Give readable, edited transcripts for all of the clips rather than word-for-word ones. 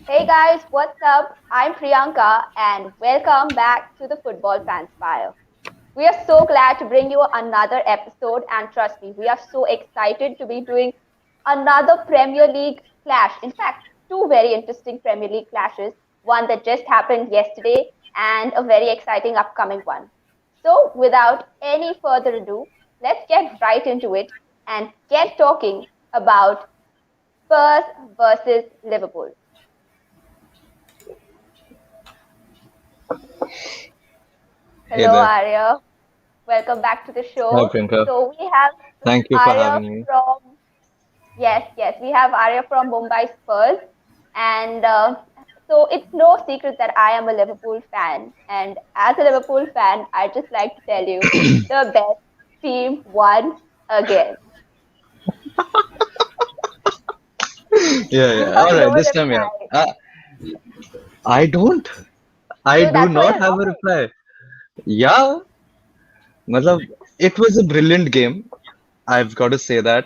Hey guys, what's up? I'm Priyanka and welcome back to the Football Fanspire. We are so glad to bring you another episode and trust me, we are so excited to be doing another Premier League clash. In fact, two very interesting Premier League clashes, one that just happened yesterday and a very exciting upcoming one. So, without any further ado, let's get right into it and get talking about Spurs versus Liverpool. Hey Hello, there. Arya. Welcome back to the Hi, show. Priyanka. So we have Thank you for Arya having me. from yes, we have Arya from Mumbai Spurs, and so it's no secret that I am a Liverpool fan. And as a Liverpool fan, I just like to tell you, the best team won again. Yeah. No, All no right, this time, yeah. reply. I don't. I So do that's what not you're have a laughing. reply. Yeah, matlab, it was a brilliant game. I've got to say that.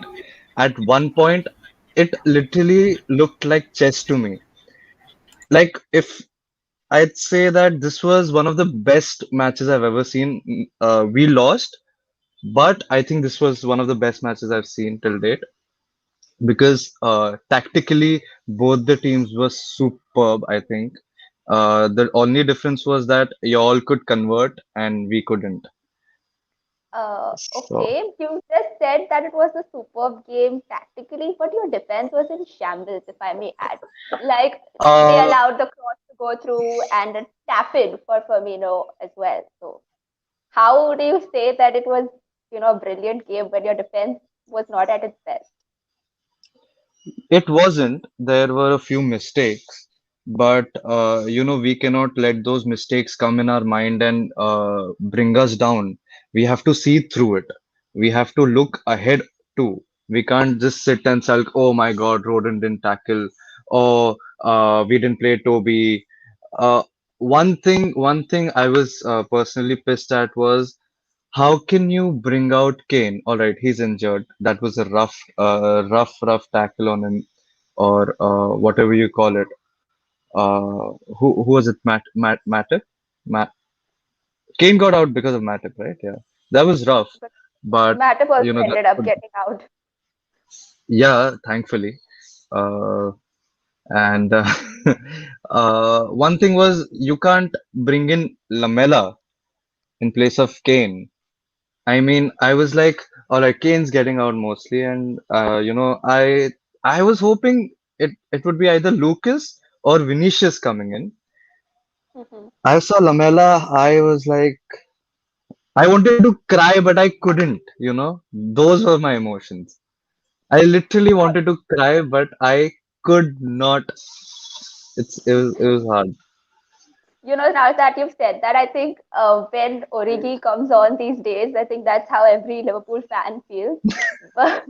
At one point, it literally looked like chess to me. Like, if I'd say that this was one of the best matches I've ever seen. We lost, but I think this was one of the best matches I've seen till date. Because tactically both the teams were superb. I think the only difference was that y'all could convert and we couldn't. So Okay, you just said that it was a superb game tactically, but your defense was in shambles, if I may add. Like they uh, allowed the cross to go through and a tap in for Firmino as well. So how do you say that it was, a brilliant game when your defense was not at its best? it wasn't. There were a few mistakes, but we cannot let those mistakes come in our mind and bring us down. We have to see through it. We have to look ahead too. We can't just sit and sulk, oh my God, Roden didn't tackle, or we didn't play Toby. Uh, one thing I was personally pissed at was how can you bring out Kane? All right, he's injured. That was a rough tackle on him, or whatever you call it. Who was it? Matip? Matt Kane got out because of Matip, right? Yeah, that was rough. But But Matip also that ended up could, getting out. yeah, thankfully. Uh, and one thing was you can't bring in Lamela in place of Kane. I mean, I was like, all right, Kane's getting out mostly, and I was hoping it would be either Lucas or Vinicius coming in. Mhm. I saw Lamela, I was like, I wanted to cry, but I couldn't. Those were my emotions. I literally I, wanted to cry, but I could not. It was hard. now that you've said that, I think when Origi comes on these days, I think that's how every Liverpool fan feels. But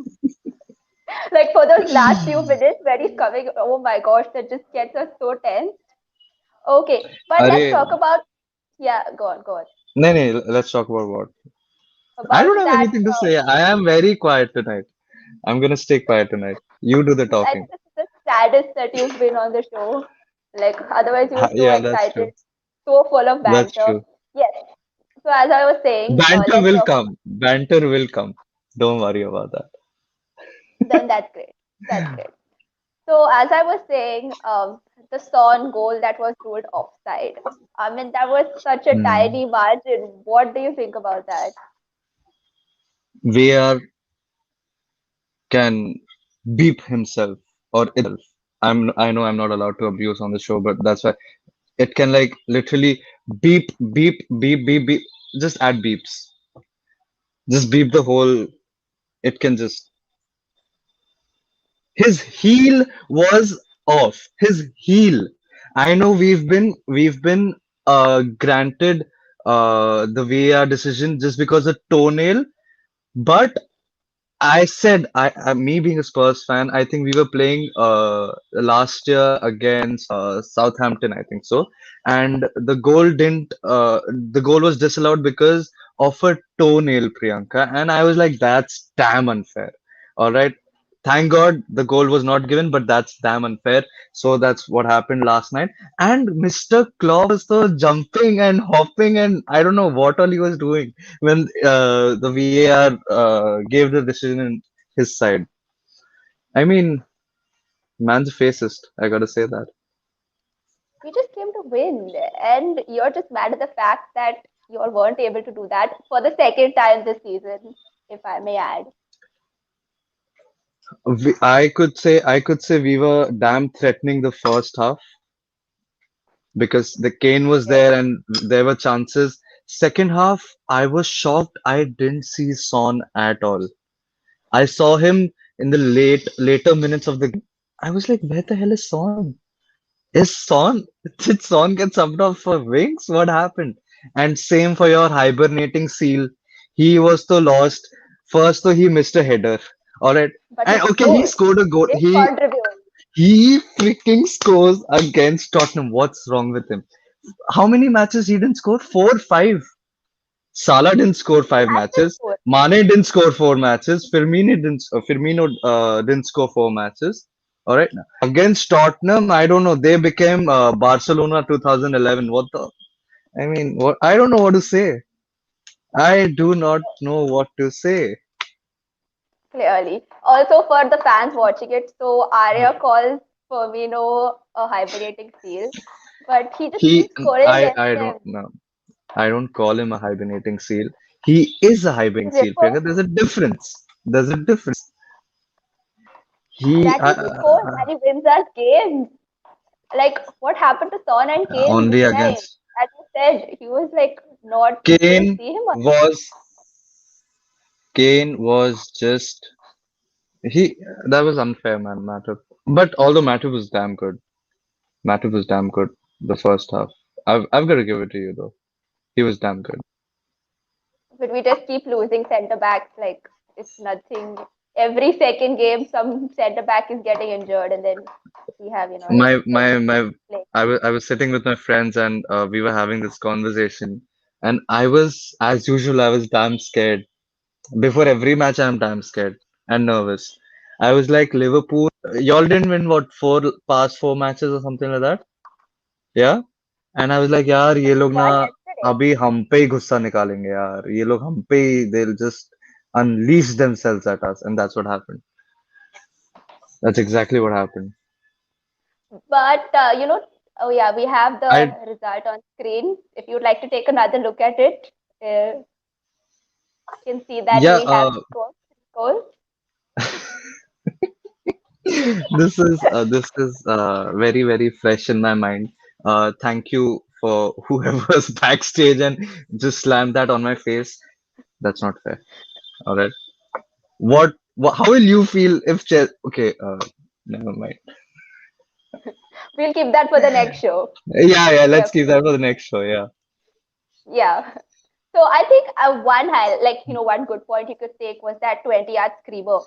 like for those last few minutes when he's coming, oh my gosh, that just gets us so tense. Okay, but let's Arey, talk about, yeah, go on. no, let's talk about what. I don't About have that, anything to say. I am very quiet tonight. I'm gonna stay quiet tonight. You do the I talking. think this is the saddest that you've been on the show. Like otherwise you were so Yeah, that's true. excited, so full of That's banter. true. Yes. So as I was saying, Banter let's will talk come. Banter will come. Don't worry about that. then that's great. That's great. So as I was saying, the Son goal that was ruled offside. I mean, that was such a Hmm. tiny margin. What do you think about that? VR can beep himself or itself. I know I'm not allowed to abuse on the show, but that's why it can like literally beep. Just add beeps. Just beep the whole. It can just. His heel was off. His heel. I know we've been granted the VAR decision just because of toenail, but I said me being a Spurs fan, I think we were playing last year against Southampton, I think so, and the goal was disallowed because of a toenail, Priyanka, and I was like, that's damn unfair. All right, Thank God the goal was not given, but that's damn unfair. So that's what happened last night. And Mr. Klopp was so jumping and hopping, and I don't know what all he was doing when the VAR gave the decision in his side. I mean, man's a fascist. I gotta say that. We just came to win, and you're just mad at the fact that you all weren't able to do that for the second time this season, if I may add. I could say we were damn threatening the first half because the Kane was Okay. there and there were chances. Second half, I was shocked. I didn't see Son at all. I saw him in the later minutes of the. I was like, where the hell is Son? Is Son? Did Son get subbed off for wings? What happened? And same for your hibernating seal. He was so lost. First, though, he missed a header. All right. But he And okay, he scored. scored a goal. He did He contribute. he freaking scores against Tottenham. What's wrong with him? How many matches he didn't score? Four, five. Salah didn't score He five has to matches. score. Mane didn't score four matches. Firmino didn't score four matches. All right. Against Tottenham, I don't know. They became Barcelona 2011. What the? I mean, what? I don't know what to say. I do not know what to say. Clearly. Also, for the fans watching it, so Arya calls Firmino a hibernating seal, but he just He, keeps scoring against I don't them. know. I don't call him a hibernating seal. He is a hibernating seal, Therefore, Priyanka. There's a difference. There's a difference. He exactly, he scores and he wins us games. Like, what happened to Son and Kane only this time? against As you said, he was like not, we couldn't Kane see him on. was Kane was just he that was unfair, man, Matip. But although Matip was damn good. Matip was damn good the first half. I've got to give it to you though. He was damn good. But we just keep losing centre backs. Like, it's nothing. Every second game, some centre back is getting injured, and then we have, like My six my my playing. I was sitting with my friends and we were having this conversation and I was as usual I was damn scared. Before every match I'm damn scared and nervous. I was like Liverpool y'all didn't win what four past four matches or something like that? Yeah? And I was like, यार ये लोग ना One yesterday. अभी हम पे ही गुस्सा निकालेंगे यार ये लोग हम पे ही they'll just unleash themselves at us and that's what happened. That's exactly what happened. But, oh yeah, we have the I result on screen. If you'd like to take another look at it, you can see that yeah we have scored 3 goals. this is very fresh in my mind. Thank you for whoever's backstage and just slammed that on my face. That's not fair. All right. How will you feel if okay, never mind. We'll keep that for the next show. Yeah, let's keep that Definitely. for the next show. Yeah. Yeah. So I think one high, like one good point you could take was that 20-yard screamer,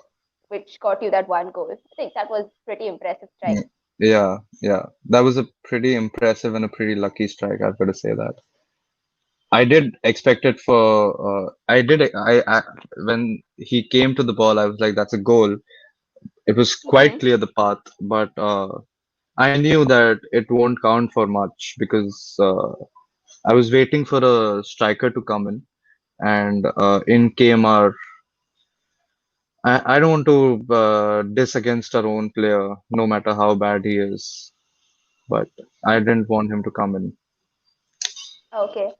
which got you that one goal. I think that was pretty impressive strike. Mm. Yeah. That was a pretty impressive and a pretty lucky strike. I've got to say that. I did expect it for. I when he came to the ball, I was like, "That's a goal." It was quite Hmm. clear the path, but I knew that it won't count for much because I was waiting for a striker to come in, and in came our. I don't want to diss against our own player, no matter how bad he is, but I didn't want him to come in. Okay.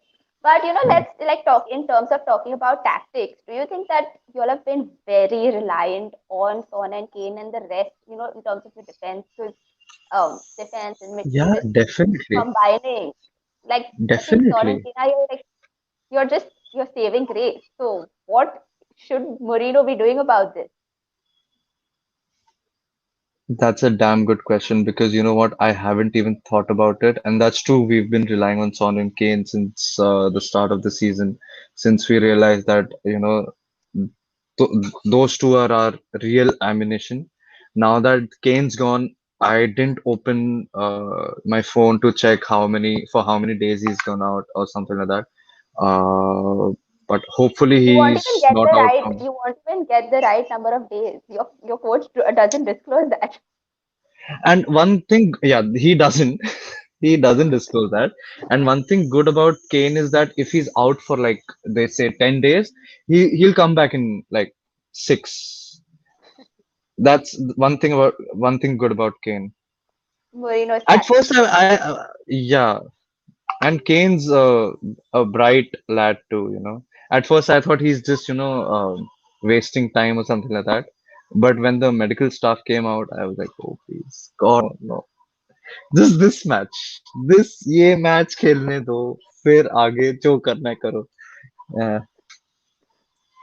But Yeah. let's like talk in terms of talking about tactics. Do you think that you all have been very reliant on Son and Kane and the rest, in terms of the defense, because defense and midfield Yeah, is definitely, combining. Like I think Son and definitely. Kane are like you're saving grace. So what should Mourinho be doing about this? That's a damn good question because you know what? I haven't even thought about it. And that's true. We've been relying on Son and Kane since the start of the season, since we realized that, th those two are our real ammunition. Now that Kane's gone, I didn't open my phone to check how many days he's gone out or something like that. Uh, but hopefully You won't he's even get not the out right. from. You won't even get the right number of days. Your coach doesn't disclose that. And one thing, yeah, he doesn't. He doesn't disclose that. And one thing good about Kane is that if he's out for like they say 10 days, he'll come back in like 6. That's one thing good about Kane. Mourinho's At first, tactics. yeah, and Kane's a bright lad too. At first, I thought he's just wasting time or something like that. But when the medical stuff came out, I was like, oh please, God, no. This match, ये match खेलने दो, फिर आगे जो करना है करो. Uh,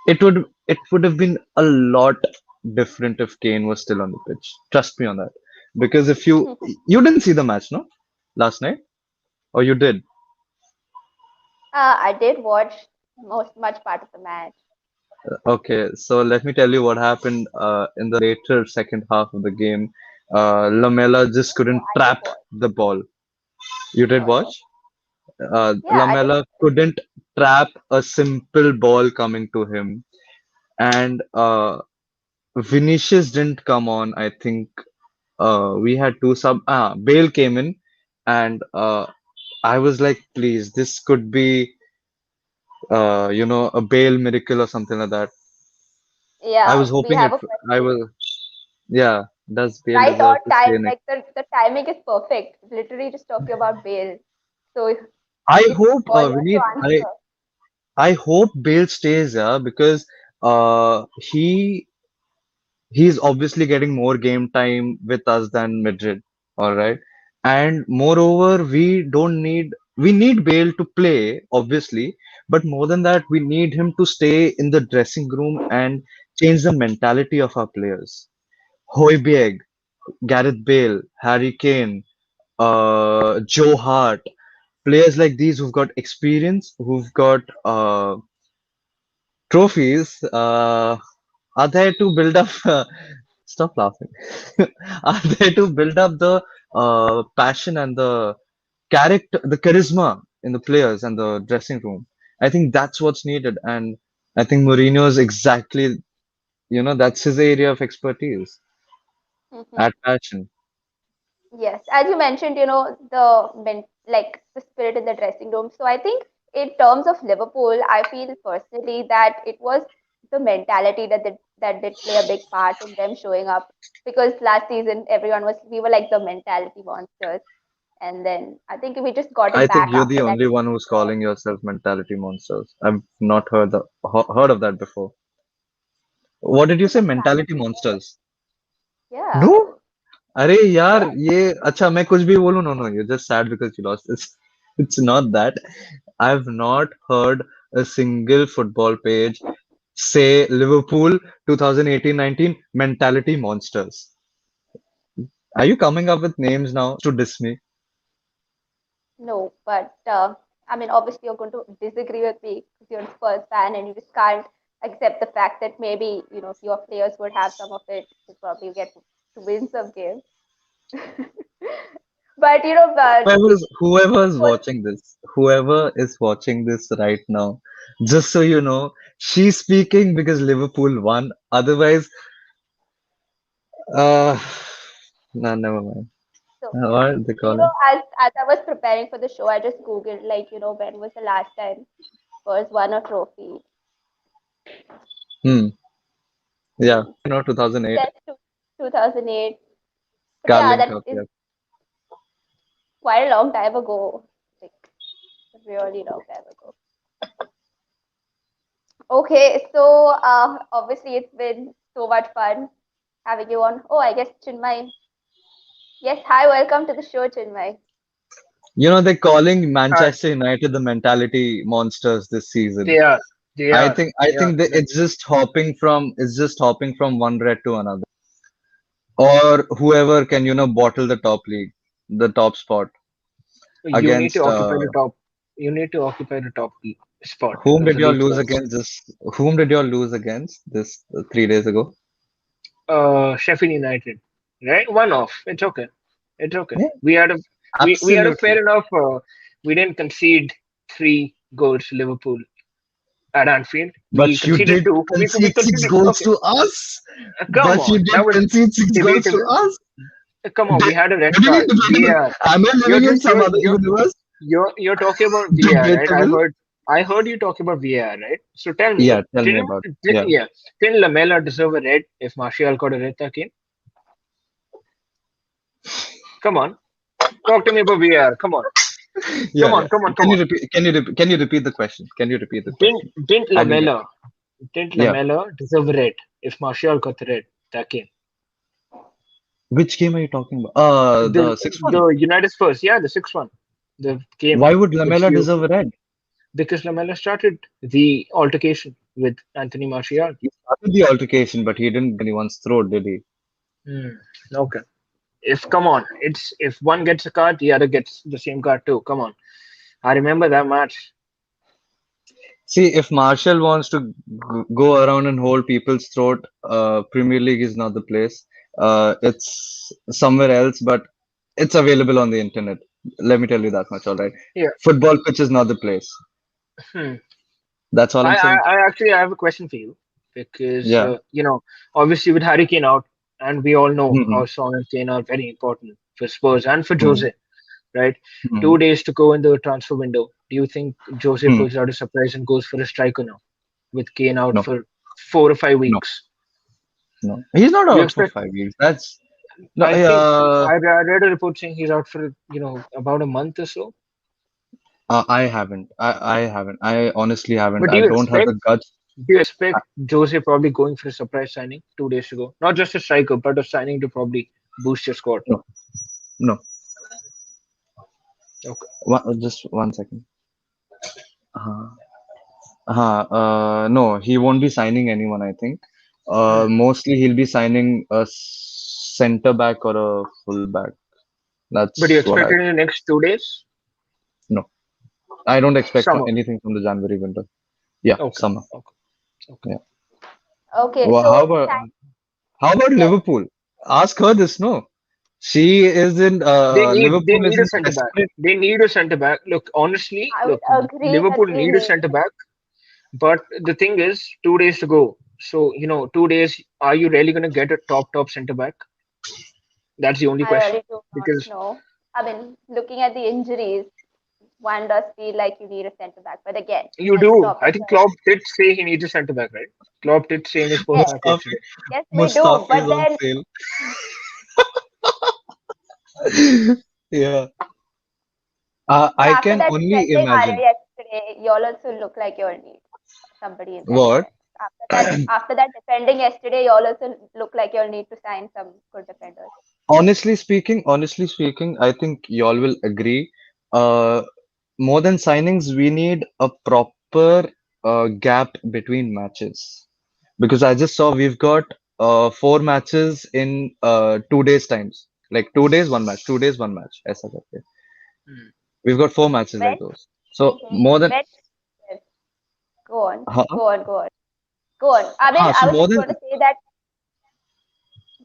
it would have been a lot different if Kane was still on the pitch. Trust me on that. Because if you didn't see the match, no, last night, or you did? I did watch much part of the match. Okay, so let me tell you what happened in the later second half of the game. Lamela just No, couldn't I did trap watch. the ball. You did No, no. watch? Yeah, I did Lamela watch. couldn't trap a simple ball coming to him, and Vinicius didn't come on. I think we had two sub. Bale came in, and I was like, please, this could be a Bale miracle or something like that. I Yeah, was we hoping have it. a I question. was. Yeah, does Bale Right on deserve to time, stay next? like the timing is perfect. Literally just talking about Bale. So I it's hope all yours to Vinny. answer. I hope Bale stays, yeah, because he's obviously getting more game time with us than Madrid, all right. And moreover, we need Bale to play, obviously, but more than that, we need him to stay in the dressing room and change the mentality of our players. Højbjerg, Gareth Bale, Harry Kane, Joe Hart, players like these who've got experience, who've got trophies, are there to build up. Stop laughing. Are there to build up the passion and the character, the charisma in the players and the dressing room. I think that's what's needed, and I think Mourinho is exactly, that's his area of expertise, Hmm. at passion. Yes, as you mentioned, like the spirit in the dressing room. So I think in terms of Liverpool, I feel personally that it was the mentality that did play a big part in them showing up. Because last season, we were like the mentality monsters, and then I think we just got I it think back you're the after that. only one who's calling yourself mentality monsters. I've not heard of that before. What did you We're say? just sad. Mentality monsters? No. Yeah. अरे यार Yes. ये अच्छा मैं कुछ भी बोलूं no you're just sad because you lost this. It's not that. I've not heard a single football page say Liverpool 2018-19 mentality monsters. Are you coming up with names now to diss me? No, but I mean, obviously, you're going to disagree with me because you're a Spurs fan and you just can't accept the fact that maybe, if your players would have some of it, you probably get to win some games. But, Whoever is watching this right now, just so you know, she's speaking because Liverpool won. Otherwise, uh, no, never mind. so, What are they calling? as I was preparing for the show, I just Googled, like, when was the last time Spurs won a trophy? Hmm. Yeah, Hmm. 2008 Yes, 2008. But yeah, Carling that Cup. is Yeah. quite a long time ago. Like, a really long time ago. Okay, so obviously it's been so much fun having you on. Oh, I guess Chinmay. Yes, hi, welcome to the show, Chinmay. They're calling Hi. Manchester United the mentality monsters this season. They are. They I are. think I They are. think that it's just hopping from one red to another. Or whoever can, bottle the top league, the top spot You need to against occupy the top. You need to occupy the top spot whom of did the y'all league lose first. against this? Whom did y'all lose against this 3 days ago? Sheffield United, right? One off. It's okay. It's okay. Yeah, We had a absolutely. fair enough. We didn't concede 3 goals to Liverpool. at Anfield. We But you conceded did two. We concede six conceded. goals Okay, to us. come But you on, that did was concede 6 goals to debatable. us. Come on, we had a red What do you mean card. debatable? VAR. Am I You're living in just some other universe? you're talking about VAR, right? Debatable? I heard you talking about VAR, right? So tell Yeah, me, tell me about it. did Yeah. yeah, didn't Lamela deserve a red if Martial got a red that game? Come on, talk to me about VAR. Yeah, yeah. Come on. Can you repeat the question? Can you repeat the Didn't question? didn't I didn't get Lamela didn't yeah. Lamela deserve a red if Martial got the red that game? Which game are you talking about? The The sixth one. the United Spurs, yeah, the sixth one, the game Why would which Lamela you deserve a red? because Lamela started the altercation with Anthony Martial. He started the altercation, but he didn't anyone's throat, did he? Hmm. Okay. If come on, it's if one gets a card, the other gets the same card too. Come on. I remember that match. See, if Marshall wants to go around and hold people's throat, Premier League is not the place. It's somewhere else, but it's available on the internet. Let me tell you that much, all right? Yeah. Football pitch is not the place. Hmm. That's all I'm saying. I actually I have a question for you because Yeah. obviously with Harry Kane out, and we all know Hmm. how Son and Kane are very important for Spurs and for Hmm. Jose, right? Hmm. 2 days to go in the transfer window. Do you think Jose Hmm. pulls out a surprise and goes for a striker now with Kane out No, for 4 or 5 no, weeks? no. He's not Do you out for expect? 5 weeks. That's no. I think I read a report saying he's out for about a month or so. I haven't. I haven't. I honestly haven't. But do I you don't have the expect? guts. Do you expect Jose probably going for a surprise signing 2 days to go? Not just a striker, but a signing to probably boost your squad. No, no. Okay. Just 1 second. Uh, no, he won't be signing anyone, I think. Hmm. Mostly he'll be signing a center back or a full back. But you That's what I expect it in the next 2 days? no. I don't expect Summer. anything from the January window. Yeah, Okay. summer. Okay. Okay. Yeah. Okay, Well, so thank how about yes, Liverpool? Ask her this, no? She is in They Liverpool is need a in centre back. desperate. They need a centre back. Look, honestly, I would look, agree that Liverpool they need a need. centre back. But the thing is, 2 days to go. So 2 days. Are you really gonna get a top centre back? That's the only I question. really do not Because know. I mean, looking at the injuries, one does feel like you need a centre back. But again, you as a do. I topic, think Klopp did say he needs a centre back, right? Klopp did say in his post yes, match Mustafi, yesterday. yes, we do. Mustafi is But on then sale. Yeah. I after can that only defending area imagine. yesterday, y'all also look like you need somebody in that What? defense. After that defending yesterday, y'all also look like you'll need to sign some good defenders. Honestly speaking, I think y'all will agree. Uh, More than signings, we need a proper gap between matches. Because I just saw we've got 4 matches in 2 days times. Like 2 days, one match, 2 days, one match. ऐसा करके. Hmm. We've got 4 matches When like those. So mhm, more than when yes, go on, huh? go on, go on, go on. I mean, So I was more just than going to say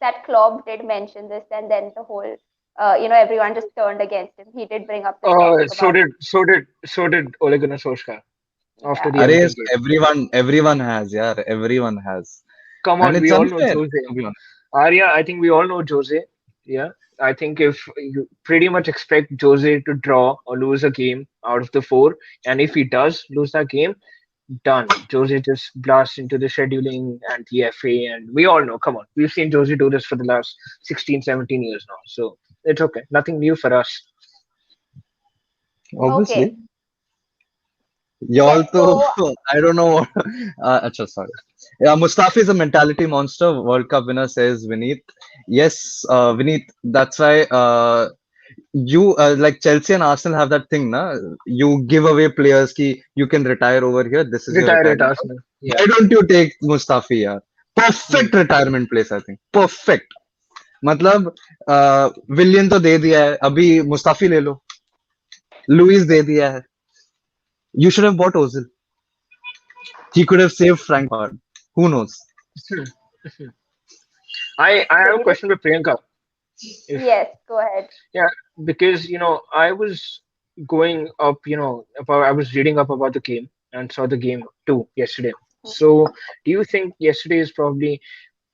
that Klopp did mention this, and then the whole, everyone just turned against him. He did bring up this topic So about, did Ole Gunnar Solskjaer after the yeah, Array, Everton so game. everyone has, yeah, everyone has. Come And on, it's we all know unfair, Jose. to be honest. Arya, I think we all know Jose. Yeah. I think if you pretty much expect Jose to draw or lose a game out of the four, and if he does lose that game, done. Jose just blasts into the scheduling and the FA, and we all know. Come on, we've seen Jose do this for the last 16, 17 years now. So it's okay. Nothing new for us. okay, Obviously. Y'all yes. to, So I don't know what. Acha, sorry. Yeah, Mustafi is a mentality monster. World Cup winner says Vineet. Yes, Vineet. That's why you like Chelsea and Arsenal have that thing, na? You give away players ki you can retire over here. This is your Retire at retirement. Arsenal. Yeah. Why don't you take Mustafi? Yeah, Hmm. perfect retirement place. I think perfect. मतलब विलियन तो दे दिया है अभी मुस्ताफी ले लो Louis दे दिया है you should have bought Ozil. He could have saved Frank Lampard. Who knows? I have a Vineet, question for Priyanka. If yes, go ahead. Yeah, because I was going up, about I was reading up about the game, and saw the game too yesterday. So, do you think yesterday is probably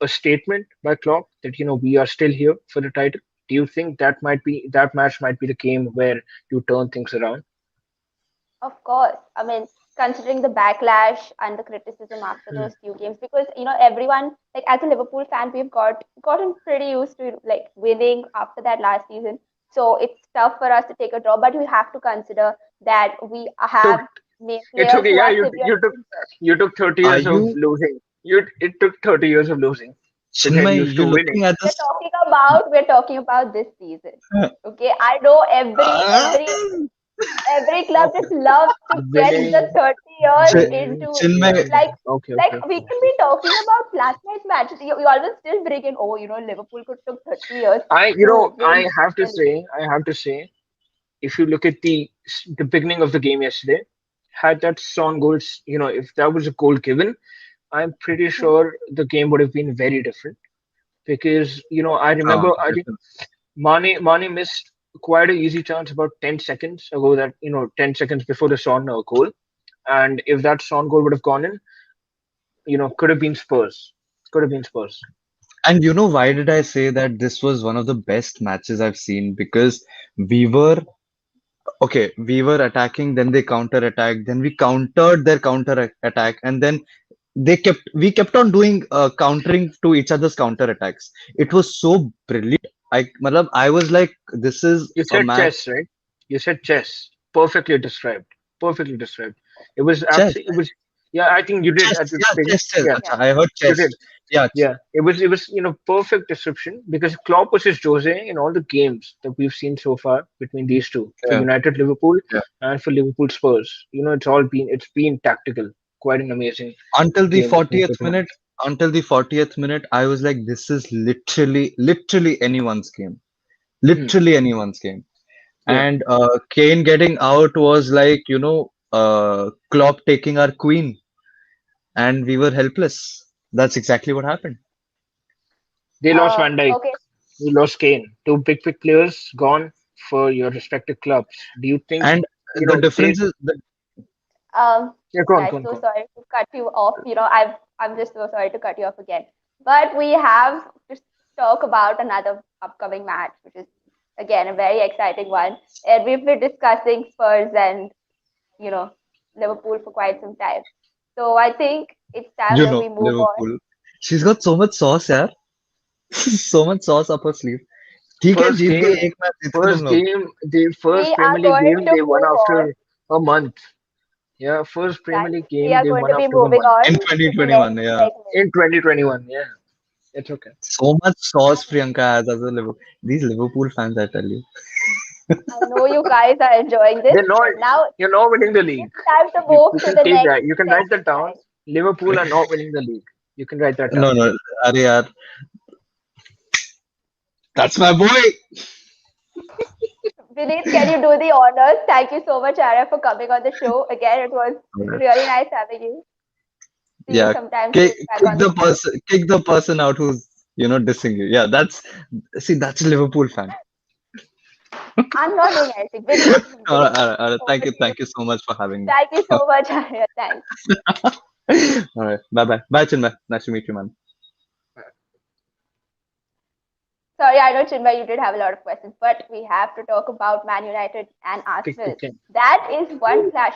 a statement by Klopp that we are still here for the title? Do you think that match might be the game where you turn things around? Of course. I mean, considering the backlash and the criticism after Hmm. those few games, because everyone, like as a Liverpool fan, we've gotten pretty used to like winning after that last season. So it's tough for us to take a draw, but we have to consider that we Took have main It's players okay. who Yeah, are you severely you took injured. you took 30 Are years of you, losing. It took 30 years of losing to get Chinmay, used to you winning. looking at We're this? talking we're talking about this season. Okay, I know Ah, every club Okay. just loves to get the Winning, 30 years winning. into Yeah. Chinmay, like Okay. like Okay. we Okay. can be talking about last night's matches. You always still bring in, oh, Liverpool could took 30 years to win I the have to Premier League. say, if you look at the beginning of the game yesterday, had that Son goals, if that was a goal given, I'm pretty Hmm. sure the game would have been very different because I remember I think different. Mane missed quite an easy chance about 10 seconds ago, that 10 seconds before the Son goal. And if that Son goal would have gone in, could have been Spurs. Could have been Spurs. And why did I say that this was one of the best matches I've seen? Because we were we were attacking, then they counter attacked, then we countered their counter attack, and then we kept on doing countering to each other's counter attacks. It was so brilliant. Matlab, I was like, this is You a said match. chess, right? You said chess. Perfectly described. Perfectly described. It was Chess, absolutely. It was. Yeah, I think you did chess, at the yeah, beginning. chess. Yeah, Acha, Yeah. I heard you chess. did. Yeah, Yeah, it was perfect description because Klopp versus Jose in all the games that we've seen so far between these two, for yeah, United Liverpool yeah. and for Liverpool Spurs. It's been tactical. Quite an amazing Until the game between 40th the two. minute, I was like, this is literally anyone's game. Hmm. Literally anyone's game. Yeah, And Kane getting out was like, Klopp taking our queen, and we were helpless. That's exactly what happened. they lost Van Dijk. Okay. We lost Kane. Two big players gone for your respective clubs. Do you think And the they? difference is that, Yeah, go on, Guys, go on, so go on. sorry to cut you off. I'm just so sorry to cut you off again. But we have to talk about another upcoming match, which is again a very exciting one. And we've been discussing Spurs and you know Liverpool for quite some time. So I think it's time that we move on. Liverpool. She's got so much sauce, यार. So much sauce up her sleeve. ठीक है First जीत गए game, एक match जीत के तुम first लोग. game, the We first are Premier League going game to they won move on, after a month. Yeah, first Premier guys. League We game are they going won to be after a moving month on In to the next 2021, yeah. segment. in 2021. Yeah, it's okay. So much sauce Priyanka has as a Liverpool. These Liverpool fans, I tell you. I know you guys are enjoying this, They're not. but now You're not winning the league. it's time to You, move you to can the take next that. You can write that segment, down. guys. Liverpool are not winning the league. You can write that No, down. no. अरे यार, that's my boy. Vineet, can you do the honors? Thank you so much, Arya, for coming on the show. Again, it was really nice having you. See you Yeah, sometime soon back on the show. kick the person out who's dissing you. Yeah, that's a Liverpool fan. I'm not doing anything. Vineet, All right. over to you. Thank you so much for having me. Thank you so much, Arya. Thanks. All right, bye Chinmay. Nice to meet you, man. Sorry, I know, Chinmay, you did have a lot of questions, but we have to talk about Man United and Arsenal. Kick. That is one clash.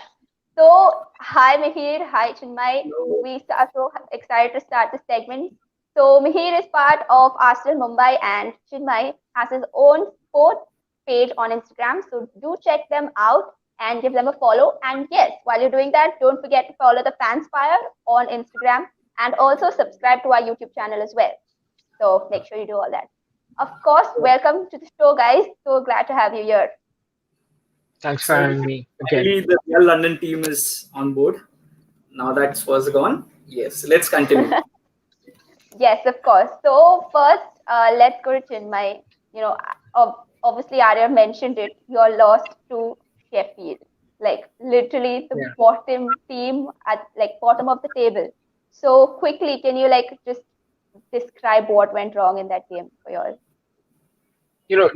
So, hi Mihir, hi Chinmay. We are so excited to start this segment. So, Mihir is part of Arsenal Mumbai, and Chinmay has his own sports page on Instagram. So, do check them out and give them a follow. And yes, while you're doing that, don't forget to follow the Fanspire on Instagram and also subscribe to our YouTube channel as well. So, make sure you do all that. Of course, welcome to the show, guys. So glad to have you here. Thanks for So having me again. finally, the Real London team is on board. Now that Spurs are gone, yes, let's continue. Yes, of course. So first, let's go to Chinmay. Obviously, Arya mentioned it. You're lost to Sheffield, like literally the Yeah. bottom team at like bottom of the table. So quickly, can you like just describe what went wrong in that game for you all?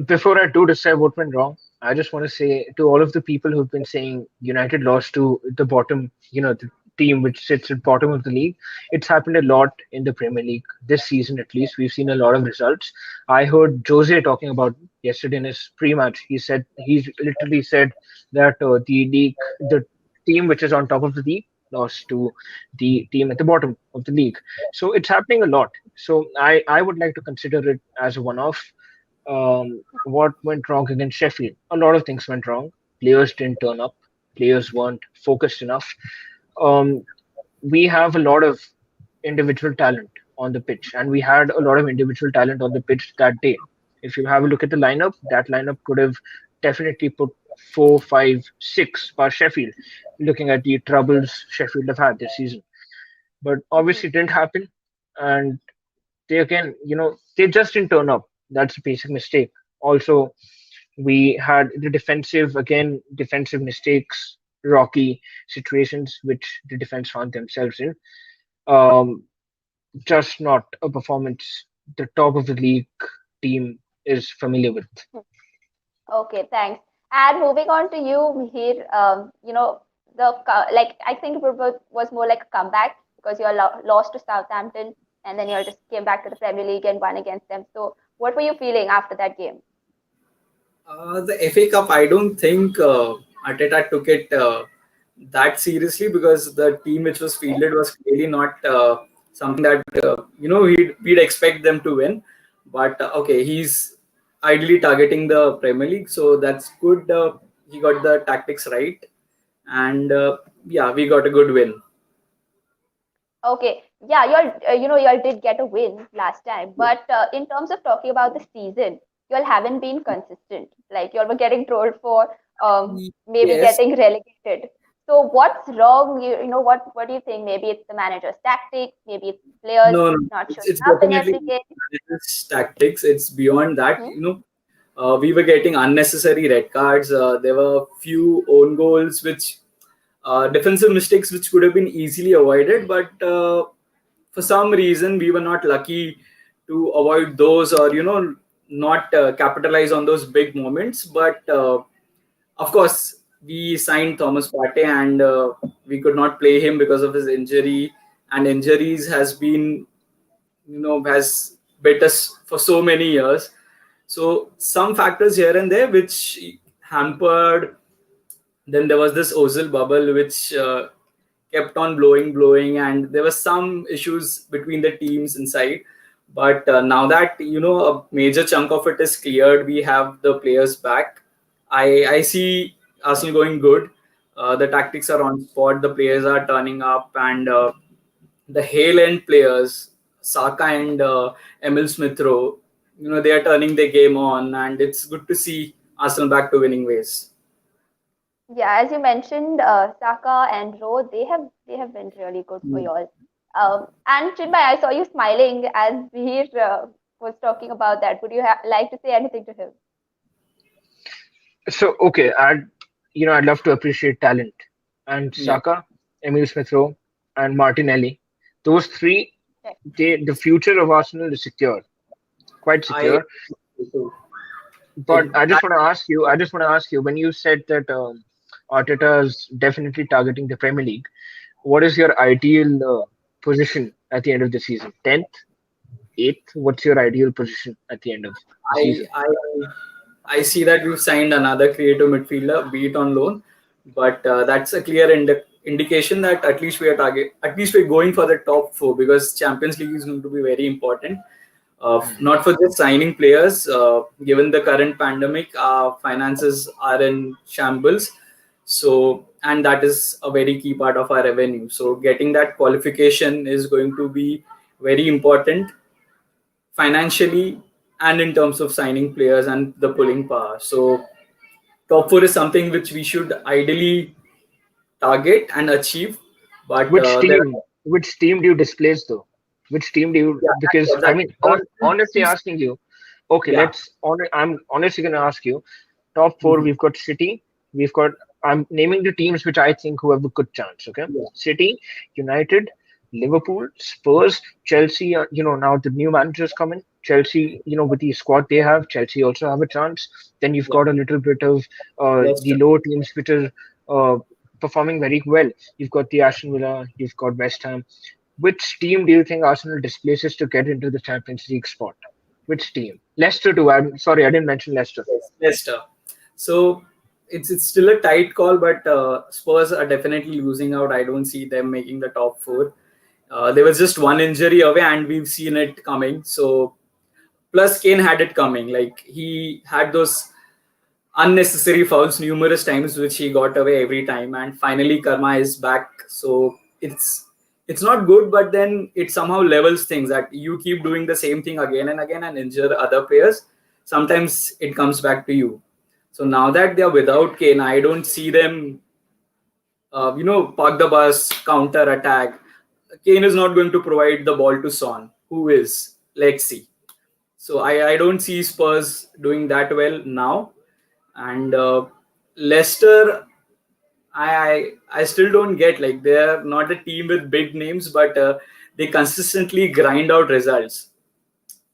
Before I do decide what went wrong, I just want to say to all of the people who've been saying United lost to the bottom, the team which sits at bottom of the league. It's happened a lot in the Premier League this season, at least. We've seen a lot of results. I heard Jose talking about yesterday in his pre-match. He's literally said that the team which is on top of the league lost to the team at the bottom of the league. So it's happening a lot. So I would like to consider it as a one-off. What went wrong against Sheffield? A lot of things went wrong. Players didn't turn up. Players weren't focused enough. Um, we have a lot of individual talent on the pitch, and we had a lot of individual talent on the pitch that day. If you have a look at the lineup, that lineup could have definitely put 4, 5, 6 past Sheffield, looking at the troubles Sheffield have had this season. But Mhm. obviously, it didn't happen, and they again, they just didn't turn up. That's a basic mistake. Also, we had the defensive mistakes, rocky situations which the defense found themselves in. Um, just not a performance the top of the league team is familiar with. Okay, thanks. And moving on to you, Mihir, like I think was more like a comeback because you lost to Southampton and then you just came back to the Premier League and won against them. So, what were you feeling after that game? The FA Cup, I don't think Arteta took it that seriously because the team which was fielded was clearly not something that we'd expect them to win. But okay, he's ideally targeting the Premier League, so that's good. He got the tactics right, and yeah, we got a good win. Okay, yeah, you all did get a win last time, but in terms of talking about the season, you all haven't been consistent. Like you all were getting trolled for maybe Yes, getting relegated. So what's wrong? What do you think? Maybe it's the manager's tactics, maybe it's players no, no, not it's, showing it's up in definitely every game. manager's tactics. It's beyond that. Hmm? We were getting unnecessary red cards. There were few own goals, which defensive mistakes which could have been easily avoided, but for some reason we were not lucky to avoid those, or not capitalize on those big moments. But of course, we signed Thomas Partey, and we could not play him because of his injury. And injuries has been, has bit us for so many years. So some factors here and there which hampered. Then there was this Ozil bubble which kept on blowing, and there were some issues between the teams inside. But now that a major chunk of it is cleared, we have the players back. I see Arsenal going good. The tactics are on spot. The players are turning up, and the Hale end players, Saka and Emil Smith Rowe, they are turning their game on, and it's good to see Arsenal back to winning ways. Yeah, as you mentioned, Saka and Ro, they have been really good for you all. And Chinmay, I saw you smiling as Vihir was talking about that. Would you like to say anything to him? So okay, I'd love to appreciate talent and Yeah. Saka, Emil Smith Rowe, and Martinelli. Those three, Yeah. the future of Arsenal is secure, quite I secure. But it, I just want to ask you, when you said that Arteta is definitely targeting the Premier League, what is your ideal position at the end of the season? 10th, 8th? What's your ideal position at the end of the I season? I I see that we've signed another creative midfielder, be it on loan, but that's a clear indication that at least we're going for the top four, because Champions League is going to be very important. Not for just signing players. Given the current pandemic, our finances are in shambles. So, and that is a very key part of our revenue. So, getting that qualification is going to be very important financially and in terms of signing players and the pulling power. So top four is something which we should ideally target and achieve. But Which there team? are, Which team do you displace though? Which team do you? yeah, Because I that's mean, there are honestly teams, asking you. Okay, yeah. I'm honestly gonna ask you. Top four, Mhm. we've got City. We've got. I'm naming the teams which I think who have a good chance. Okay, Yeah. City, United, Liverpool, Spurs, Chelsea. Now the new managers come in. Chelsea, with the squad they have, Chelsea also have a chance. Then you've Yeah, got a little bit of the Leicester. lower teams which are uh, performing very well. You've got the Aston Villa, you've got West Ham. Which team do you think Arsenal displaces to get into the Champions League spot? Which team? Leicester too. I'm sorry, I didn't mention Leicester. Yes, Leicester. So it's still a tight call, but Spurs are definitely losing out. I don't see them making the top four. There was just one injury away, and we've seen it coming. So plus Kane had it coming. Like he had those unnecessary fouls numerous times, which he got away every time. And finally, Karma is back. So it's not good, but then it somehow levels things that you keep doing the same thing again and again and injure other players. Sometimes it comes back to you. So now that they're without Kane, I don't see them, park the bus, counter attack. Kane is not going to provide the ball to Son. Who is? Let's see. So I don't see Spurs doing that well now. And Leicester, I still don't get, like, they're not a team with big names, but they consistently grind out results.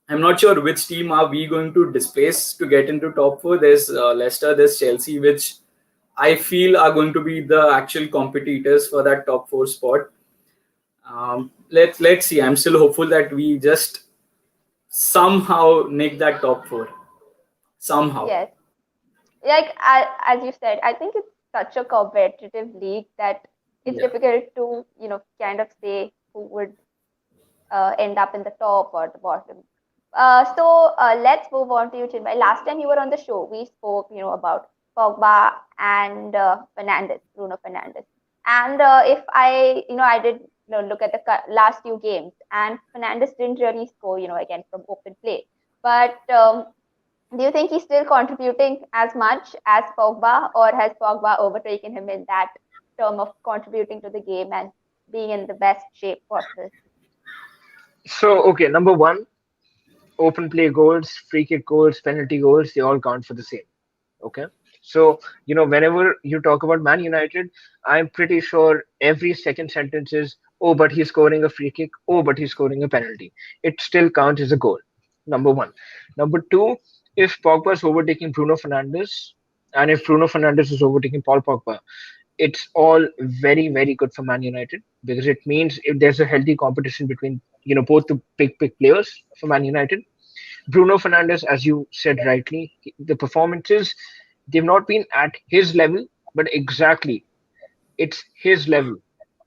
I'm not sure which team are we going to displace to get into top four. There's Leicester, there's Chelsea, which I feel are going to be the actual competitors for that top four spot. Let's see. I'm still hopeful that we just somehow nick that top four. Somehow. Yes. Like as you said, I think it's such a competitive league that it's Yeah. difficult to, kind of say who would end up in the top or the bottom. So let's move on to you, Chinmay. Last time you were on the show, we spoke, about Pogba and Fernandes, Bruno Fernandes. And if I did look at the last few games, and Fernandes didn't really score, again from open play. But do you think he's still contributing as much as Pogba, or has Pogba overtaken him in that term of contributing to the game and being in the best shape possible? So, okay, number one, open play goals, free kick goals, penalty goals, they all count for the same. Okay. So, whenever you talk about Man United, I'm pretty sure every second sentence is, oh, but he's scoring a free kick. Oh, but he's scoring a penalty. It still counts as a goal. Number one. Number two, if Pogba is overtaking Bruno Fernandes, and if Bruno Fernandes is overtaking Paul Pogba, it's all very, very good for Man United because it means if there's a healthy competition between, both the big players for Man United. Bruno Fernandes, as you said rightly, the performances, they've not been at his level, but exactly, it's his level.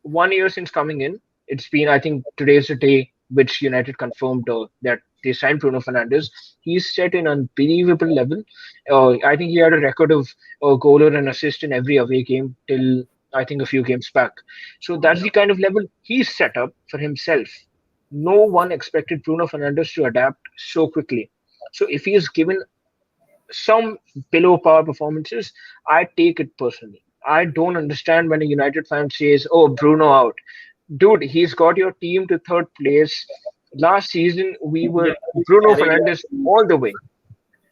1 year since coming in, it's been, I think, today's the day which United confirmed that they signed Bruno Fernandes. He's set an unbelievable level. I think he had a record of a goal or an assist in every away game till, I think, a few games back. So that's the kind of level he's set up for himself. No one expected Bruno Fernandes to adapt so quickly. So if he is given some below par performances, I take it personally. I don't understand when a United fan says, "Oh, Bruno out." Dude, he's got your team to third place. Last season, we Yeah, were Bruno carried Fernandes all the way.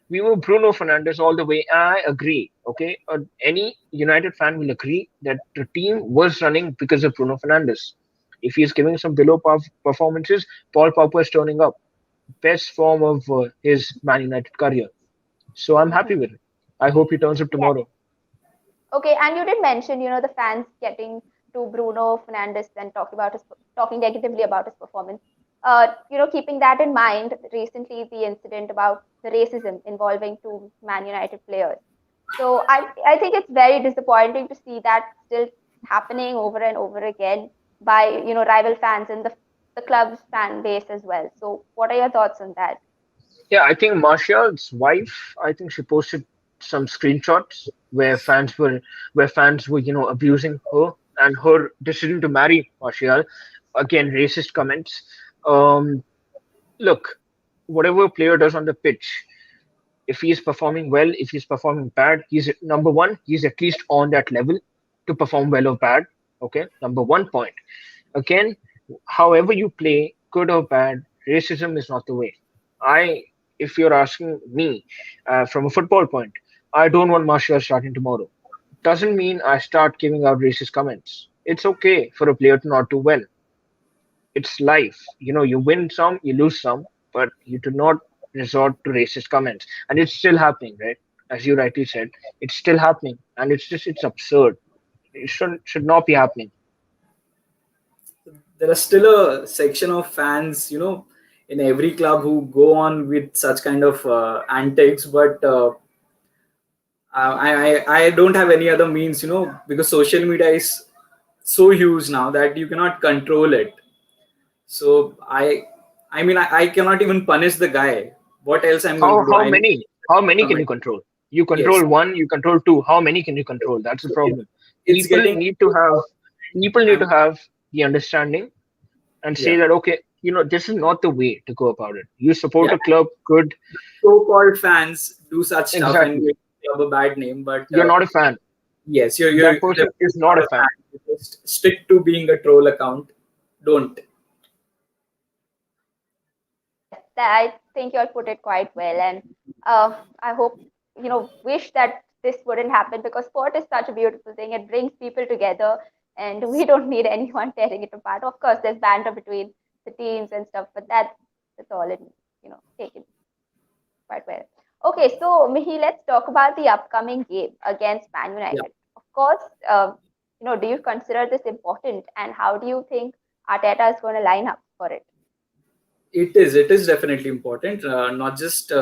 We were Bruno Fernandes all the way. I agree. Okay, any United fan will agree that the team was running because of Bruno Fernandes. If he's giving some below par performances, Paul Pogba is turning up. Best form of his Man United career. So I'm happy with it. I hope he turns up Yes. tomorrow. Okay, and you did mention, the fans getting to Bruno Fernandes and talking negatively about his performance. Keeping that in mind, recently the incident about the racism involving two Man United players. So I think it's very disappointing to see that still happening over and over again by rival fans and the club's fan base as well. So what are your thoughts on that? Yeah, I think Martial's wife, I think she posted some screenshots where fans were, abusing her and her decision to marry Martial. Again, racist comments. Um, Look, whatever a player does on the pitch, if he is performing well, if he's performing bad, he's number one, he's at least on that level to perform well or bad. Okay, number one point. Again, however you play, good or bad, racism is not the way. I, if you're asking me from a football point, I don't want Martial starting tomorrow. Doesn't mean I start giving out racist comments. It's okay for a player to not do well. It's life. You win some, you lose some. but you do not resort to racist comments. And it's still happening, right? As you rightly said, it's still happening, and it's absurd. It should not be happening. There are still a section of fans, in every club who go on with such kind of antics, but I don't have any other means, because social media is so huge now that you cannot control it. So I mean, I cannot even punish the guy. What else I'm going to How do? how many how many can you control? You Yes, control one, you control two. How many can you control? That's the so problem. it's People getting. need to have people need I'm, to have the understanding and say yeah, that okay, this is not the way to go about it. You support yeah. a club, good, So-called fans do such stuff and exactly. give the club a bad name, but You're not a fan. yes, you're That person is definitely not not a a fan. fan. You just stick to being a troll account. Don't. Yes, I think you all put it quite well, and I hope wish that this wouldn't happen because sport is such a beautiful thing. It brings people together, and we don't need anyone tearing it apart. Of course, there's banter between the teams and stuff, but that's all it taken quite well. Okay, so Mihi, let's talk about the upcoming game against Man Yeah, United. Of course, do you consider this important, and how do you think Arteta is going to line up for it? it is. It is definitely important. Not just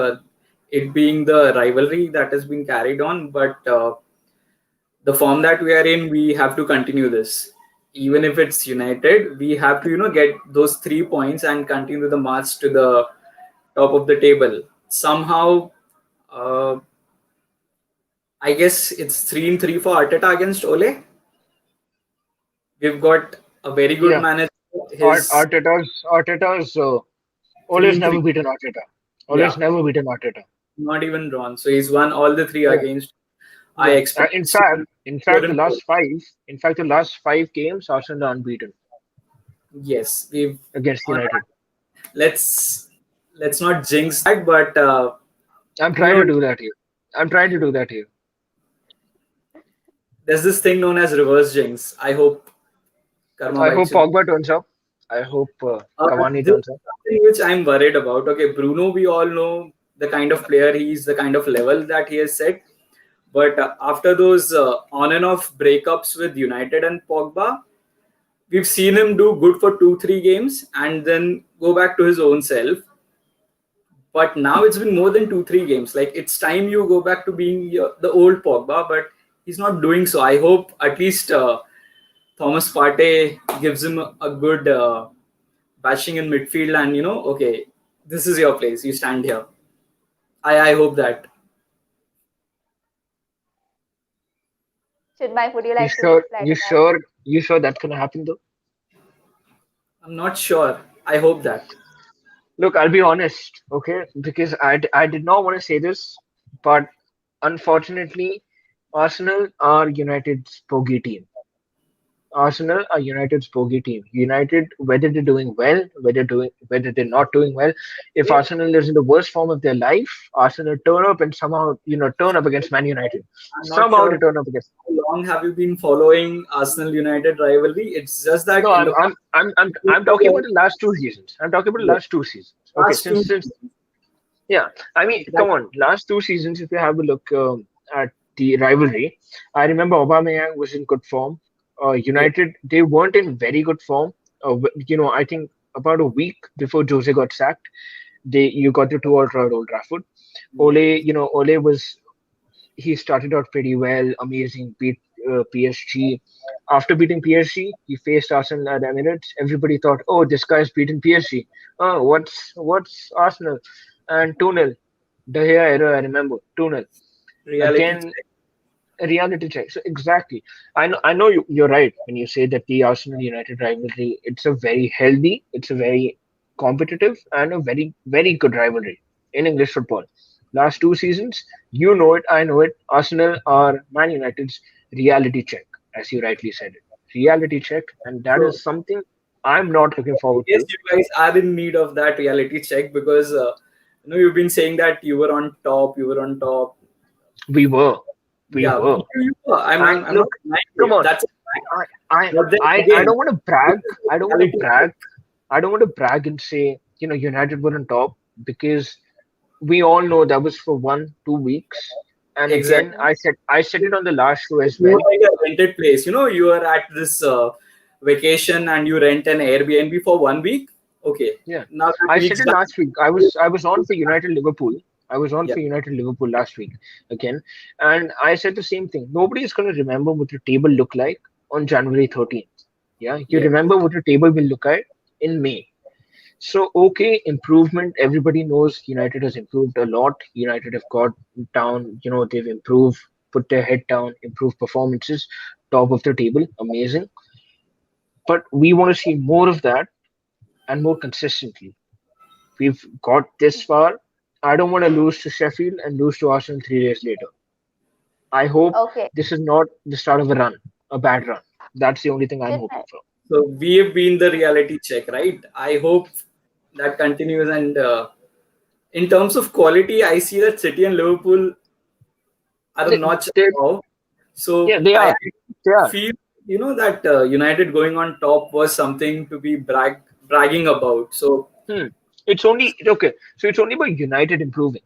it being the rivalry that has been carried on, but the form that we are in, we have to continue this. Even if it's United, we have to get those 3 points and continue the march to the top of the table. Somehow, uh, I guess it's 3-3 for Arteta against Ole. We've got a very good Yeah. manager. His Arteta's three Ole's in never three. beaten Arteta. Ole's Yeah, never beaten Arteta. not even drawn. So he's won all the three Yeah. against. I Yeah. expect In this to fact, be in four fact, and four. the last five games, Arsenal are unbeaten Yes, we've. against On United. let's let's not jinx that, but I'm you trying know, to do that here. I'm trying to do that here. there's this thing known as reverse jinx. I hope karma I bites hope you. Pogba turns up. I hope Cavani This is turns up. something which I'm worried about. Okay, Bruno, we all know the kind of player he is, the kind of level that he has set. But after those on and off breakups with United and Pogba, we've seen him do good for 2-3 games and then go back to his own self. But now it's been more than 2-3 games. Like it's time you go back to being the old Pogba, but he's not doing so. I hope at least Thomas Partey gives him a good bashing in midfield, and okay, this is your place. You stand here. I hope that. Should would you You like to sure? reply You to that? sure? You sure that's gonna happen though? I'm not sure. I hope that. Look, I'll be honest, okay? Because I did not want to say this, but unfortunately, Arsenal are United's bogey team. Arsenal are United's bogey team. United, whether they're doing well, whether they're not doing well, if Okay, Arsenal is in the worst form of their life, Arsenal turn up and somehow turn up against Man United. I'm not Somehow sure they turn up against. how long have you been following Arsenal United rivalry. It's just that No, in the I'm talking about the last two seasons. I'm talking about the yes, last two seasons. Okay, last two since seasons, yeah, I mean, like come on, last two seasons, if you have a look at the rivalry, I remember Aubameyang was in good form. yeah, United, they weren't in very good form. I think about a week before Jose got sacked, you got the 2-0 at Old Trafford. yeah, Ole was he started out pretty well, amazing, beat PSG. After beating PSG, he faced Arsenal at Emirates. Everybody thought, oh, this guy's beaten PSG. Oh, what's Arsenal? And 2-0. The Gea era, I remember. 2-0. reality Again, check. a reality check. So exactly. I know you're right when you say that the Arsenal United rivalry, it's a very healthy, it's a very competitive and a very, very good rivalry in English football. Last two seasons, you know it, I know it. Arsenal are Man United's reality check, as you rightly said it. Reality check, and that So is something I'm not looking I forward guess to. you guys are in need of that reality check because you've been saying that you were on top, you were on top. We were. We Yeah, were. you were. And I'm not look, denying come it. on. That's a fact. I I But then I again, don't want to this brag. is I don't want to reality brag. check. I don't want to brag and say United were on top because we all know that was for 1 2 weeks. And again, Exactly. I said it on the last show as More well. like a rented place. You are at this vacation and you rent an Airbnb for 1 week. Okay, Yeah, now that I said week's it done. last week. I was on for United Liverpool. I was on Yeah, for United Liverpool last week again, and I said the same thing. Nobody is going to remember what your table looked like on January 13th. Yeah, you yeah. remember what your table will look like in May. So okay, improvement. Everybody knows United has improved a lot. United have got down. They've improved, put their head down, improved performances, top of the table, amazing. But we want to see more of that and more consistently. We've got this far. I don't want to lose to Sheffield and lose to Arsenal 3 days later. I hope Okay. this is not the start of a run, a bad run. That's the only thing I'm hoping Definitely. for. So we have been the reality check, right? I hope that continues. And in terms of quality, I see that City and Liverpool are a They, notch they, above. So yeah, they I are. They are. feel that United going on top was something to be bragging about. So Hmm. It's only okay. So it's only by United improving.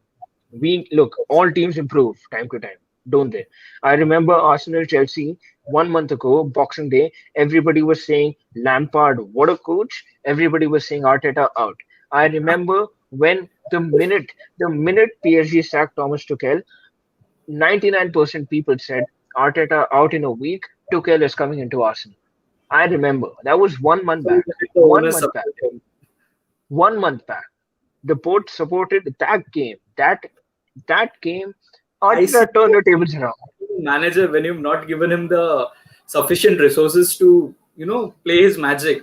We look, all teams improve time to time, don't they? I remember Arsenal Chelsea 1 month ago, Boxing Day, everybody was saying Lampard, what a coach. Everybody was saying Arteta out. I remember when the minute PSG sacked Thomas Tuchel, 99% people said Arteta out in a week, Tuchel is coming into Arsenal. I remember that was 1 month back. the One owners month back. support him. 1 month back. The board supported that game. That game, I see Arteta turned the tables around. manager when you've not given him the sufficient resources to play his magic.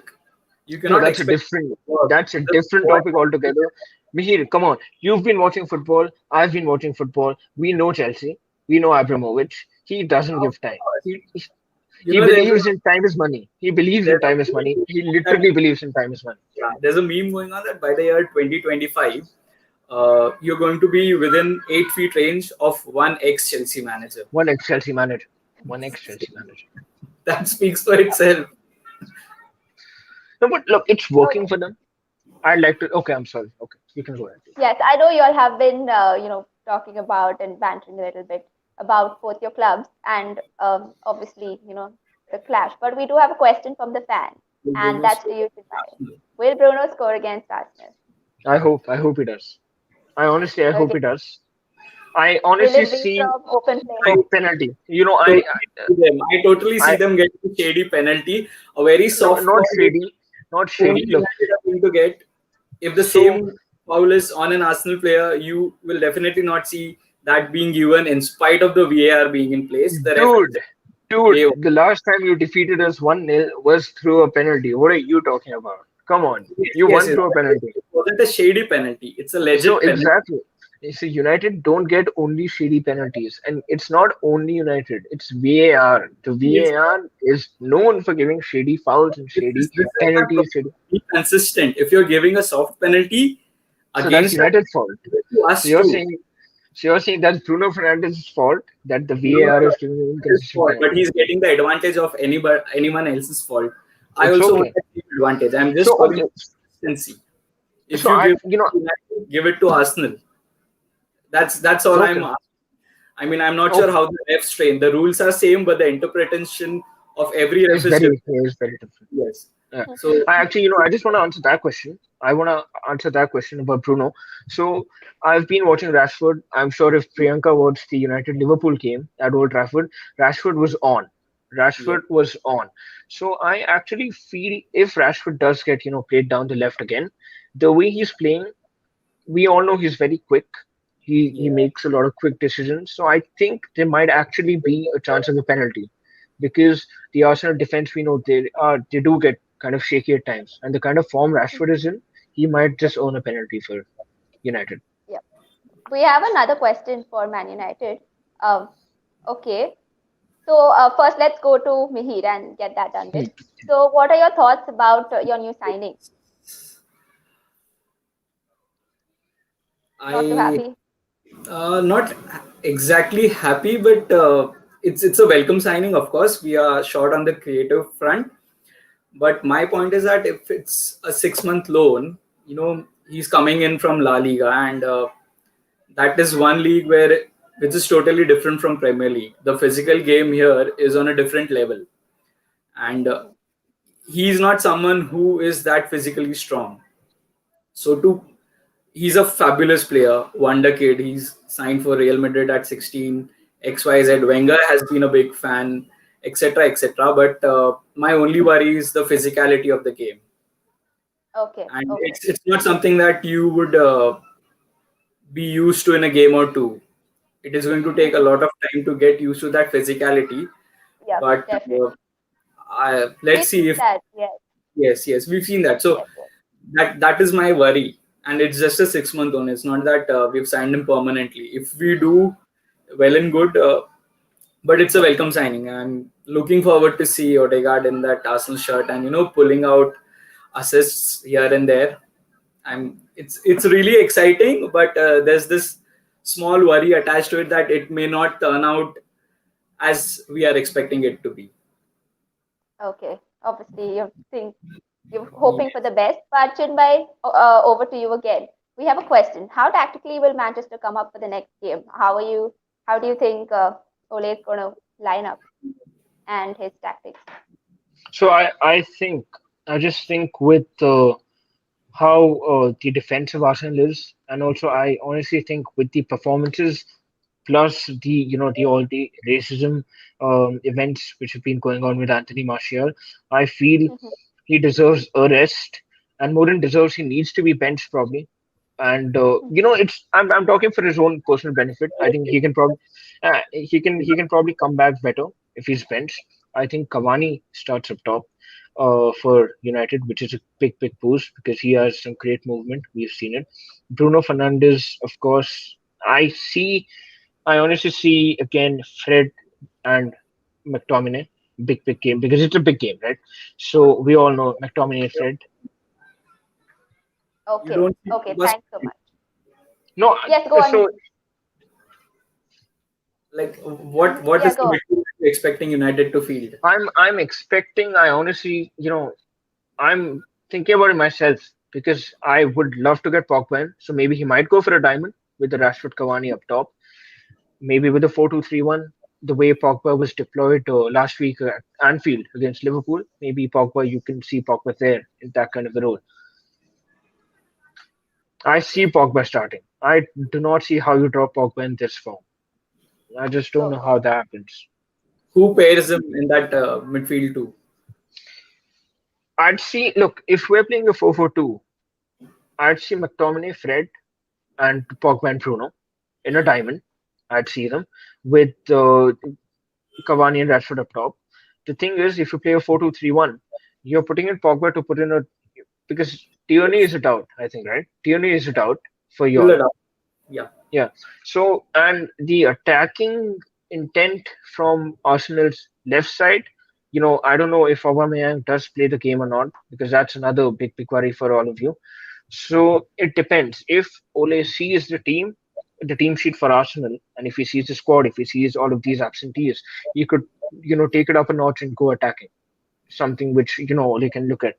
You No, cannot that's a expect different work. that's a different topic altogether. Mihir, come on. You've been watching football. I've been watching football. We know Chelsea. We know Abramovich. He doesn't give time. He There's believes in time is money. He believes in there's a time is meme money. He that literally believes in time is money. yeah, there's a meme going on that by the year 2025, you're going to be within 8 feet range of one ex Chelsea manager. One ex-Chelsea manager. One ex-Chelsea manager. That speaks for itself. No, but look, it's Okay. working for them. I'd like to. Okay, I'm sorry. Okay, you can go ahead. Yes, I know you all have been, talking about and bantering a little bit about both your clubs and obviously, the clash. But we do have a question from the fan, Will and Bruno that's to score you, against Shivaya. Arsenal? Will Bruno score against Arsenal? I hope he does. I hope Okay. he does. I Will honestly it be see from open play? I a penalty. totally see them. I totally see I them getting a shady penalty, a very no, soft not call which shady, not only shady. Look, United are going to get. If the so same foul is on an Arsenal player, you will definitely not see that being given in spite of the VAR being in place. The ref will dude, just dude, wave. the last time you defeated us 1-0 was through a penalty. What are you talking about? Come on, Yes, you yes, won yes. through a penalty. It wasn't a shady penalty. It's a So legit penalty. exactly. You see, United don't get only shady penalties, and it's not only United. It's VAR. The It's, VAR is known for giving shady fouls and shady this is my penalties. problem. Be consistent. If you're giving a soft penalty So that's against us, United's fault. give it to So us you're too. saying, so you're saying that's Bruno Fernandez's fault that the No, no, VAR no. is giving His inconsistent fault, but penalties. he's getting the advantage of anyone else's fault. I It's also want okay. that same advantage. I'm So just calling okay. consistency. If So you I, give United, give it to Arsenal. That's all I'm okay. asking. I mean, I'm not sure Okay. how the refs train. The rules are same, but the interpretation of every ref It's is different. very different. Yes. Yeah. So I actually, I just want to answer that question. I want to answer that question about Bruno. So I've been watching Rashford. I'm sure if Priyanka watched the United Liverpool game at Old Trafford, Rashford was on. yeah, Rashford was on. So I actually feel if Rashford does get, played down the left again, the way he's playing, we all know he's very quick. He yeah. makes a lot of quick decisions. So I think there might actually be a chance of a penalty because the Arsenal defense we know they do get kind of shaky at times, and the kind of form Rashford is in, he might just own a penalty for United. Yeah. We have another question for Man United. Um, okay. So first, let's go to Mihir and get that done with. Hmm. So, what are your thoughts about your new signing? Not too I happy. not exactly happy, but it's a welcome signing. Of course, we are short on the creative front. But my point is that if it's a 6 month loan, he's coming in from La Liga, and that is one league where which is totally different from Premier League. The physical game here is on a different level, and Mhm. he's not someone who is that physically strong. So to he's a fabulous player, wonder kid. He's signed for Real Madrid at 16. XYZ. Wenger has been a big fan, etc., etc. But my only worry is the physicality of the game, Okay, and okay. it's not something that you would be used to in a game or two. It is going to take a Mhm. lot of time to get used to that physicality. Yep, But definitely. let's We've see seen if that. Yes, yes, we've seen that. So yes, yes. that is my worry, and it's just a 6 month on. It's not that we've signed him permanently. If we do well and good, but it's a welcome signing. I'm looking forward to see Odegaard in that Arsenal shirt and pulling out assists here and there. It's really exciting, but there's this small worry attached to it that it may not turn out as we are expecting it to be. Okay. Obviously, you think you're hoping for the best, but Chinmay, over to you again. We have a question. How tactically will Manchester come up for the next game? How are you? How do you think Ole is going to line up and his tactics? So I just think with how the defensive Arsenal is, and also I honestly think with the performances plus the the all the racism events which have been going on with Anthony Martial, I feel Mhm. he deserves a rest, and more than deserves, he needs to be benched probably. And it's I'm talking for his own personal benefit. I think he can probably come back better if he's benched. I think Cavani starts up top for United, which is a big boost because he has some great movement. We've seen it. Bruno Fernandes, of course. I honestly see again Fred and McTominay. Big game because it's a big game, right? So we all know McTominay and Fred. You Okay. don't see Okay. Pogba's Thanks so much. No, Yes, go on. so like Mhm. what Yeah, is the go on. midfield that you're expecting United to field? I'm expecting. I honestly, I'm thinking about it myself because I would love to get Pogba in. So maybe he might go for a diamond with the Rashford Cavani up top. Maybe with the 4-2-3-1, the way Pogba was deployed last week at Anfield against Liverpool. Maybe Pogba, you can see Pogba there in that kind of a role. I see Pogba starting. I do not see how you drop Pogba in this form. I just don't know Okay. how that happens. Who pairs him in that midfield too? I'd see, look, if we're playing a 4-4-2, I'd see McTominay, Fred, and Pogba and Bruno in a diamond. I'd see them with Cavani and Rashford up top. The thing is, if you play a 4-2-3-1, you're putting in Pogba to put in a because Tierney is it out, I think, right? Tierney is it out for Fill y'all. it up. Yeah. Yeah. So and the attacking intent from Arsenal's left side, I don't know if Aubameyang does play the game or not because that's another big worry for all of you. So it depends. If Ole sees the team sheet for Arsenal, and if he sees the squad, if he sees all of these absentees, he could, take it up a notch and go attacking. Something which, Ole can look at.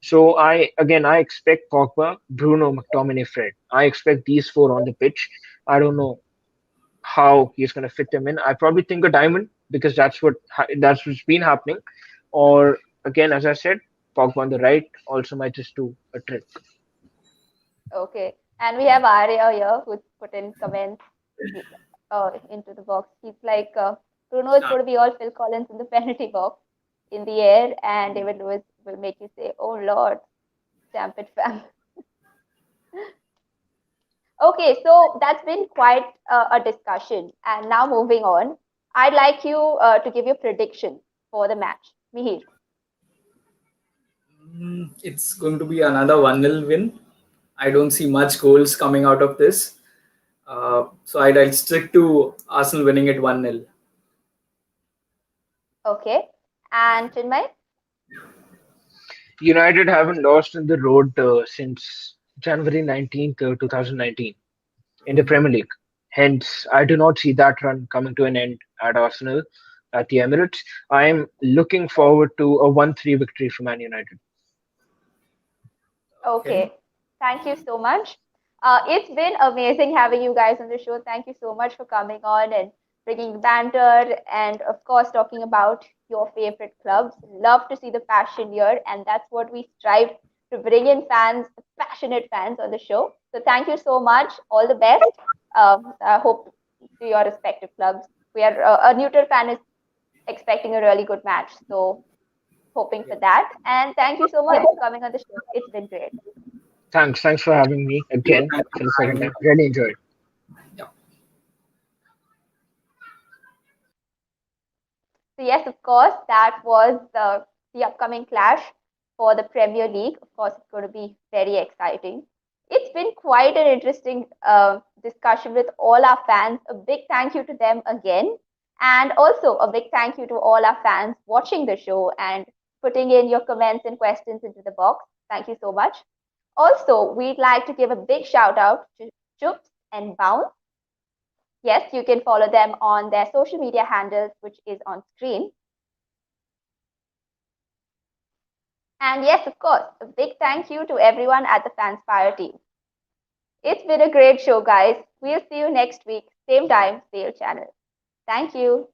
So I expect Pogba, Bruno, McTominay, Fred. I expect these four on the pitch. I don't know how he's going to fit them in. I probably think a diamond because that's what's been happening. Or again, as I said, Pogba on the right also might just do a trick. Okay. And we have Arya here who put in comments into the box. He's like, Bruno is going to be all Phil Collins in the penalty box in the air, and David Lewis will make you say, "Oh Lord, stamp it, fam." Okay, so that's been quite a discussion. And now moving on, I'd like you to give your prediction for the match. Mihir. It's going to be another 1-0 win. I don't see much goals coming out of this. So I'll stick to Arsenal winning it 1-0. Okay. And Chinmay? United haven't lost on the road since January 19th, 2019 in the Premier League. Hence, I do not see that run coming to an end at Arsenal at the Emirates. I am looking forward to a 1-3 victory for Man United. Okay. Okay. Thank you so much. It's been amazing having you guys on the show. Thank you so much for coming on and bringing the banter and, of course, talking about your favorite clubs. Love to see the passion here, and that's what we strive to bring in fans, passionate fans on the show. So, thank you so much. All the best. I hope to your respective clubs. We are a neutral fan is expecting a really good match. So, hoping for that. And thank you so much for coming on the show. It's been great. Thanks for having me Yeah, again thanks for the for second having me. time. Really enjoyed. Yeah. So yes, of course, that was the upcoming clash for the Premier League. Of course, it's going to be very exciting. It's been quite an interesting discussion with all our fans. A big thank you to them again. And also a big thank you to all our fans watching the show and putting in your comments and questions into the box. Thank you so much. Also, we'd like to give a big shout out to Chups and Bounce. Yes, you can follow them on their social media handles, which is on screen. And yes, of course, a big thank you to everyone at the Fanspire team. It's been a great show, guys. We'll see you next week, same time, same channel. Thank you.